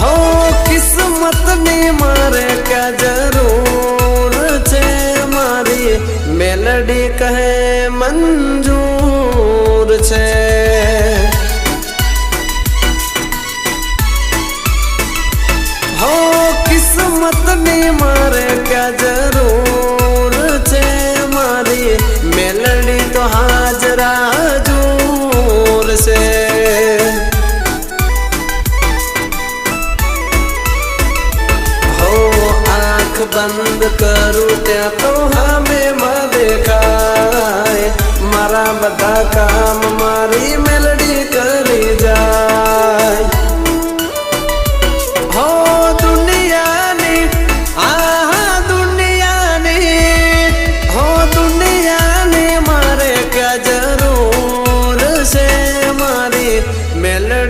हो किस्मत में मारे क्या जरूर छे मारी मेलडी कहे मंजूर छे। हो किस्मत में मारे क्या जरूर छे मारी मेलडी तो हाजरा जूर से। बंद करूँ त्या तो हमें में देखाय मारा बधा काम मारी